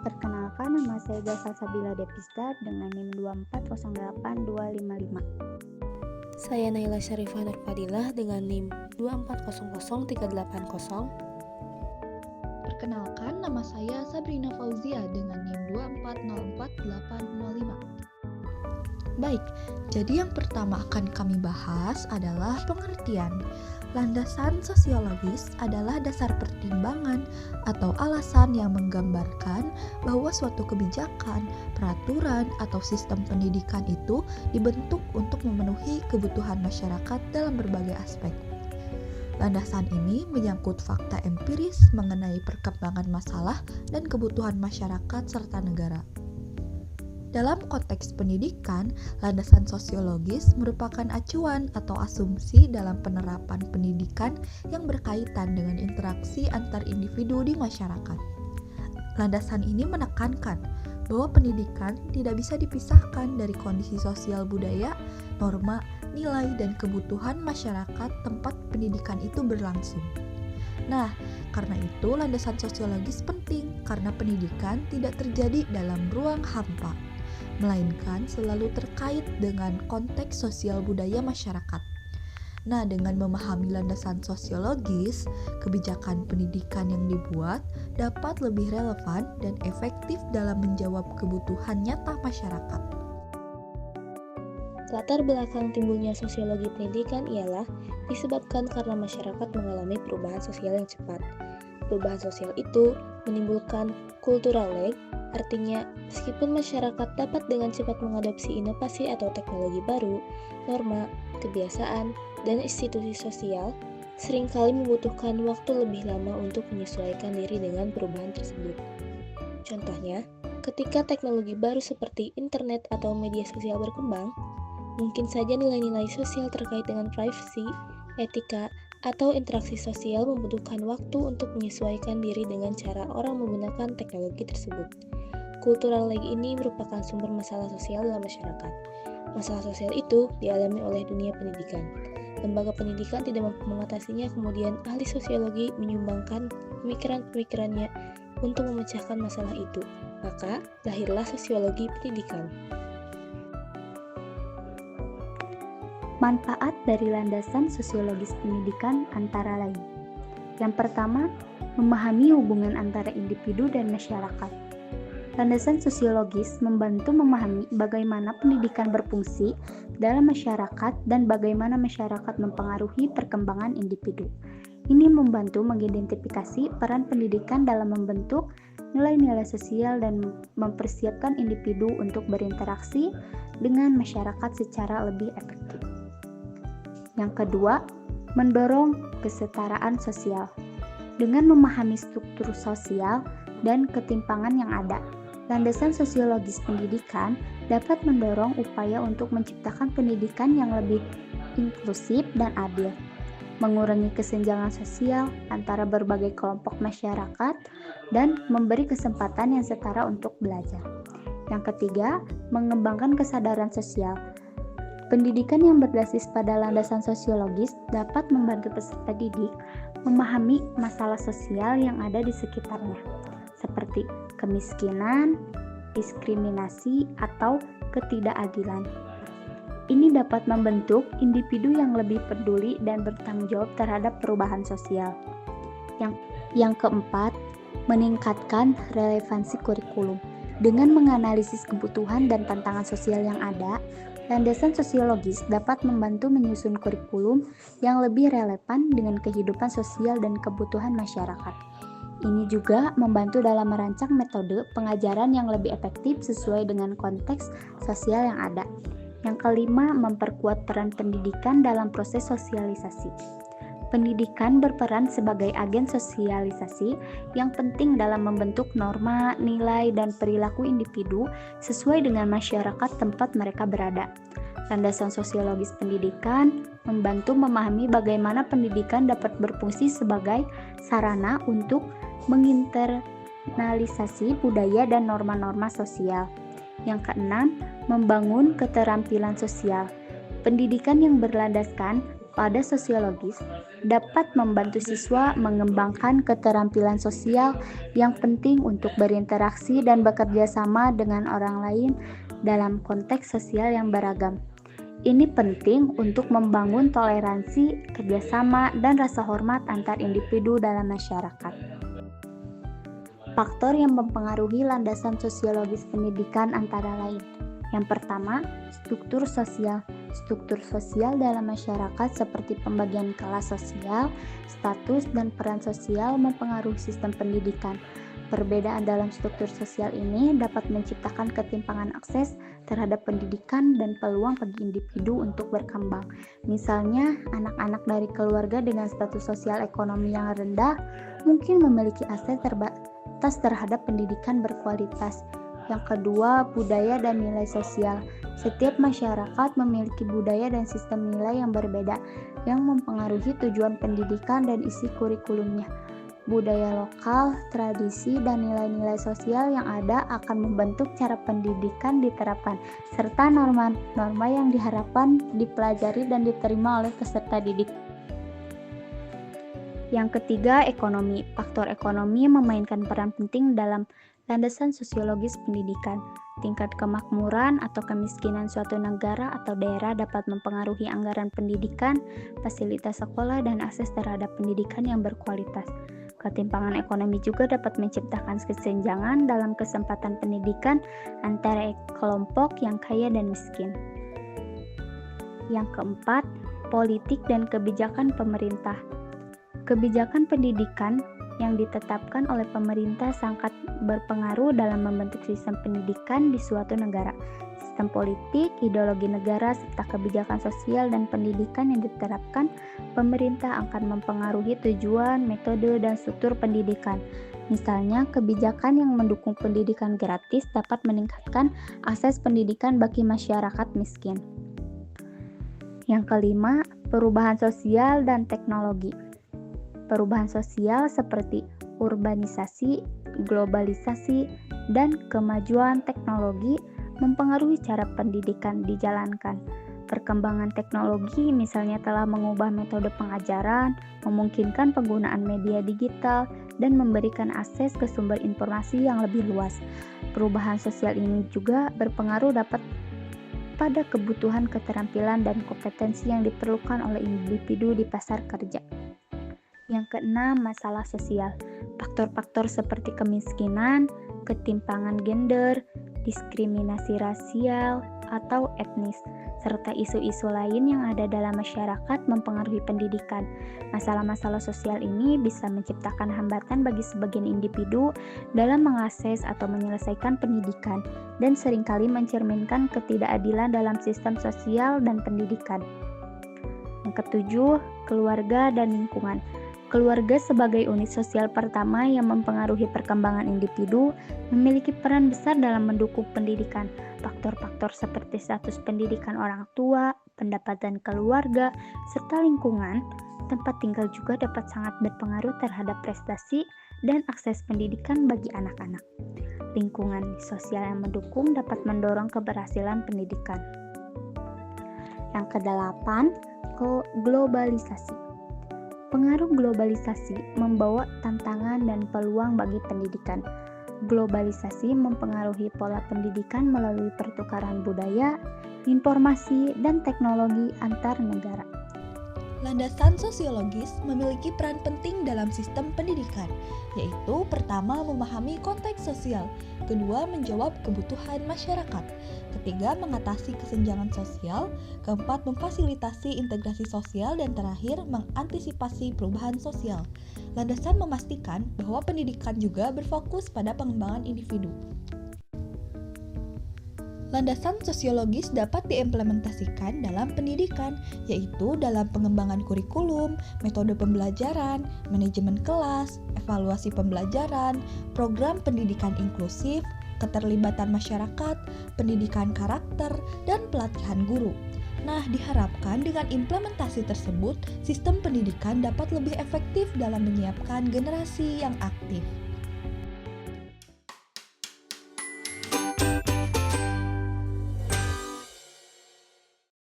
Perkenalkan, nama saya Gasa Sabila Depista dengan NIM 2408255. Saya Naila Syarifah Nurfadilah dengan NIM 2400380. Perkenalkan, nama saya Sabrina Fauzia dengan NIM 2404805. Baik, jadi yang pertama akan kami bahas adalah pengertian. Landasan sosiologis adalah dasar pertimbangan atau alasan yang menggambarkan bahwa suatu kebijakan, peraturan, atau sistem pendidikan itu dibentuk untuk memenuhi kebutuhan masyarakat dalam berbagai aspek. Landasan ini menyangkut fakta empiris mengenai perkembangan masalah dan kebutuhan masyarakat serta negara. Dalam konteks pendidikan, landasan sosiologis merupakan acuan atau asumsi dalam penerapan pendidikan yang berkaitan dengan interaksi antar individu di masyarakat. Landasan ini menekankan bahwa pendidikan tidak bisa dipisahkan dari kondisi sosial budaya, norma, nilai, dan kebutuhan masyarakat tempat pendidikan itu berlangsung. Nah, karena itu landasan sosiologis penting karena pendidikan tidak terjadi dalam ruang hampa, melainkan selalu terkait dengan konteks sosial budaya masyarakat. Nah, dengan memahami landasan sosiologis, kebijakan pendidikan yang dibuat dapat lebih relevan dan efektif dalam menjawab kebutuhan nyata masyarakat. Latar belakang timbulnya sosiologi pendidikan ialah disebabkan karena masyarakat mengalami perubahan sosial yang cepat. Perubahan sosial itu menimbulkan cultural lag, artinya meskipun masyarakat dapat dengan cepat mengadopsi inovasi atau teknologi baru, norma, kebiasaan, dan institusi sosial seringkali membutuhkan waktu lebih lama untuk menyesuaikan diri dengan perubahan tersebut. Contohnya, ketika teknologi baru seperti internet atau media sosial berkembang, mungkin saja nilai-nilai sosial terkait dengan privasi, etika, atau interaksi sosial membutuhkan waktu untuk menyesuaikan diri dengan cara orang menggunakan teknologi tersebut. Cultural lag ini merupakan sumber masalah sosial dalam masyarakat. Masalah sosial itu dialami oleh dunia pendidikan. Lembaga pendidikan tidak mampu mengatasinya, kemudian ahli sosiologi menyumbangkan pemikiran-pemikirannya untuk memecahkan masalah itu. Maka, lahirlah sosiologi pendidikan. Manfaat dari landasan sosiologis pendidikan antara lain. Yang pertama, memahami hubungan antara individu dan masyarakat. Landasan sosiologis membantu memahami bagaimana pendidikan berfungsi dalam masyarakat dan bagaimana masyarakat mempengaruhi perkembangan individu. Ini membantu mengidentifikasi peran pendidikan dalam membentuk nilai-nilai sosial dan mempersiapkan individu untuk berinteraksi dengan masyarakat secara lebih efektif. Yang kedua, mendorong kesetaraan sosial. Dengan memahami struktur sosial dan ketimpangan yang ada, landasan sosiologis pendidikan dapat mendorong upaya untuk menciptakan pendidikan yang lebih inklusif dan adil, mengurangi kesenjangan sosial antara berbagai kelompok masyarakat, dan memberi kesempatan yang setara untuk belajar. Yang ketiga, mengembangkan kesadaran sosial. Pendidikan yang berbasis pada landasan sosiologis dapat membantu peserta didik memahami masalah sosial yang ada di sekitarnya, seperti kemiskinan, diskriminasi, atau ketidakadilan. Ini dapat membentuk individu yang lebih peduli dan bertanggung jawab terhadap perubahan sosial. Yang keempat, meningkatkan relevansi kurikulum. Dengan menganalisis kebutuhan dan tantangan sosial yang ada, landasan sosiologis dapat membantu menyusun kurikulum yang lebih relevan dengan kehidupan sosial dan kebutuhan masyarakat. Ini juga membantu dalam merancang metode pengajaran yang lebih efektif sesuai dengan konteks sosial yang ada. Yang kelima, memperkuat peran pendidikan dalam proses sosialisasi. Pendidikan berperan sebagai agen sosialisasi yang penting dalam membentuk norma, nilai, dan perilaku individu sesuai dengan masyarakat tempat mereka berada. Landasan sosiologis pendidikan membantu memahami bagaimana pendidikan dapat berfungsi sebagai sarana untuk menginternalisasi budaya dan norma-norma sosial. Yang keenam, membangun keterampilan sosial. Pendidikan yang berlandaskan pada sosiologis dapat membantu siswa mengembangkan keterampilan sosial yang penting untuk berinteraksi dan bekerja sama dengan orang lain dalam konteks sosial yang beragam. Ini penting untuk membangun toleransi, kerjasama, dan rasa hormat antar individu dalam masyarakat. Faktor yang mempengaruhi landasan sosiologis pendidikan antara lain. Yang pertama, struktur sosial. Struktur sosial dalam masyarakat seperti pembagian kelas sosial, status, dan peran sosial mempengaruhi sistem pendidikan. Perbedaan dalam struktur sosial ini dapat menciptakan ketimpangan akses terhadap pendidikan dan peluang bagi individu untuk berkembang. Misalnya, anak-anak dari keluarga dengan status sosial ekonomi yang rendah mungkin memiliki akses terbatas terhadap pendidikan berkualitas. Yang kedua, budaya dan nilai sosial. Setiap masyarakat memiliki budaya dan sistem nilai yang berbeda yang mempengaruhi tujuan pendidikan dan isi kurikulumnya. Budaya lokal, tradisi, dan nilai-nilai sosial yang ada akan membentuk cara pendidikan diterapkan, serta norma-norma yang diharapkan dipelajari dan diterima oleh peserta didik. Yang ketiga, ekonomi. Faktor ekonomi memainkan peran penting dalam landasan sosiologis pendidikan. Tingkat kemakmuran atau kemiskinan suatu negara atau daerah dapat mempengaruhi anggaran pendidikan, fasilitas sekolah, dan akses terhadap pendidikan yang berkualitas. Ketimpangan ekonomi juga dapat menciptakan kesenjangan dalam kesempatan pendidikan antara kelompok yang kaya dan miskin. Yang keempat, politik dan kebijakan pemerintah. Kebijakan pendidikan yang ditetapkan oleh pemerintah sangat berpengaruh dalam membentuk sistem pendidikan di suatu negara. Sistem politik, ideologi negara, serta kebijakan sosial dan pendidikan yang diterapkan pemerintah akan mempengaruhi tujuan, metode, dan struktur pendidikan. Misalnya, kebijakan yang mendukung pendidikan gratis dapat meningkatkan akses pendidikan bagi masyarakat miskin. Yang kelima, perubahan sosial dan teknologi. Perubahan sosial seperti urbanisasi, globalisasi, dan kemajuan teknologi mempengaruhi cara pendidikan dijalankan. Perkembangan teknologi misalnya telah mengubah metode pengajaran, memungkinkan penggunaan media digital, dan memberikan akses ke sumber informasi yang lebih luas. Perubahan sosial ini juga berpengaruh dapat pada kebutuhan keterampilan dan kompetensi yang diperlukan oleh individu di pasar kerja. Yang keenam, masalah sosial. Faktor-faktor seperti kemiskinan, ketimpangan gender, diskriminasi rasial atau etnis, serta isu-isu lain yang ada dalam masyarakat mempengaruhi pendidikan. Masalah-masalah sosial ini bisa menciptakan hambatan bagi sebagian individu dalam mengakses atau menyelesaikan pendidikan dan seringkali mencerminkan ketidakadilan dalam sistem sosial dan pendidikan. Yang ketujuh, keluarga dan lingkungan. Keluarga sebagai unit sosial pertama yang mempengaruhi perkembangan individu memiliki peran besar dalam mendukung pendidikan. Faktor-faktor seperti status pendidikan orang tua, pendapatan keluarga, serta lingkungan tempat tinggal juga dapat sangat berpengaruh terhadap prestasi dan akses pendidikan bagi anak-anak. Lingkungan sosial yang mendukung dapat mendorong keberhasilan pendidikan. Yang kedelapan, globalisasi. Pengaruh globalisasi membawa tantangan dan peluang bagi pendidikan. Globalisasi mempengaruhi pola pendidikan melalui pertukaran budaya, informasi, dan teknologi antar negara. Landasan sosiologis memiliki peran penting dalam sistem pendidikan, yaitu pertama memahami konteks sosial, kedua menjawab kebutuhan masyarakat, ketiga mengatasi kesenjangan sosial, keempat memfasilitasi integrasi sosial, dan terakhir mengantisipasi perubahan sosial. Landasan memastikan bahwa pendidikan juga berfokus pada pengembangan individu. Landasan sosiologis dapat diimplementasikan dalam pendidikan, yaitu dalam pengembangan kurikulum, metode pembelajaran, manajemen kelas, evaluasi pembelajaran, program pendidikan inklusif, keterlibatan masyarakat, pendidikan karakter, dan pelatihan guru. Nah, diharapkan dengan implementasi tersebut, sistem pendidikan dapat lebih efektif dalam menyiapkan generasi yang aktif.